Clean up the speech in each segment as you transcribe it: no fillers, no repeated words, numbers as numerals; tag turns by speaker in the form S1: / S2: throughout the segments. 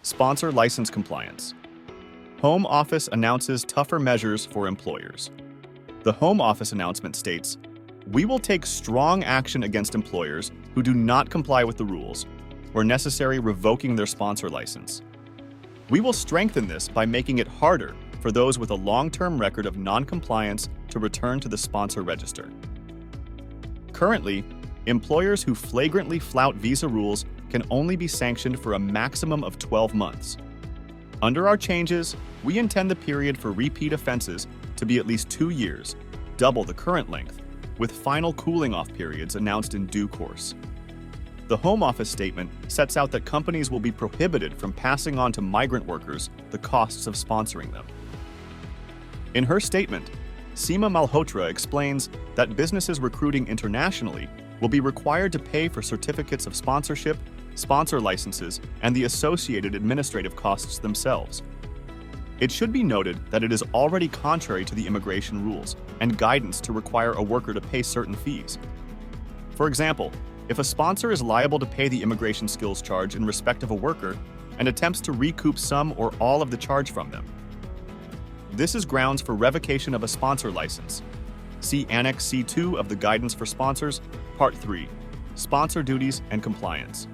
S1: Sponsor license compliance. Home Office announces tougher measures for employers. The Home Office announcement states, "We will take strong action against employers who do not comply with the rules, where necessary revoking their sponsor license. We will strengthen this by making it harder for those with a long-term record of non-compliance to return to the sponsor register." Currently, employers who flagrantly flout visa rules can only be sanctioned for a maximum of 12 months. Under our changes, we intend the period for repeat offenses to be at least 2 years, double the current length, with final cooling-off periods announced in due course. The Home Office statement sets out that companies will be prohibited from passing on to migrant workers the costs of sponsoring them. In her statement, 𝗖𝗢𝗠𝗨𝗡𝗬 explains that businesses recruiting internationally will be required to pay for certificates of sponsorship, sponsor licenses, and the associated administrative costs themselves. It should be noted that it is already contrary to the immigration rules and guidance to require a worker to pay certain fees. For example, if a sponsor is liable to pay the immigration skills charge in respect of a worker and attempts to recoup some or all of the charge from them, this is grounds for revocation of a sponsor license. See Annex C2 of the Guidance for Sponsors, Part 3, Sponsor Duties and Compliance.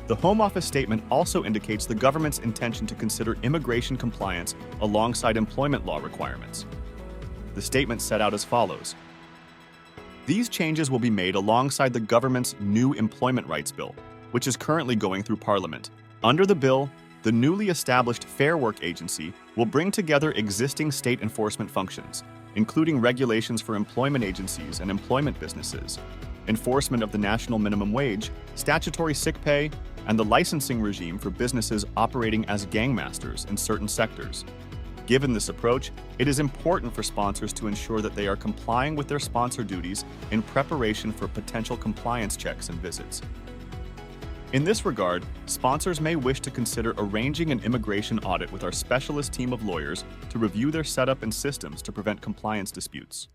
S1: The Home Office statement also indicates the government's intention to consider immigration compliance alongside employment law requirements. The statement set out as follows. These changes will be made alongside the government's new Employment Rights Bill, which is currently going through Parliament. Under the bill, the newly established Fair Work Agency will bring together existing state enforcement functions, including regulations for employment agencies and employment businesses, enforcement of the national minimum wage, statutory sick pay, and the licensing regime for businesses operating as gangmasters in certain sectors. Given this approach, it is important for sponsors to ensure that they are complying with their sponsor duties in preparation for potential compliance checks and visits. In this regard, sponsors may wish to consider arranging an immigration audit with our specialist team of lawyers to review their setup and systems to prevent compliance disputes.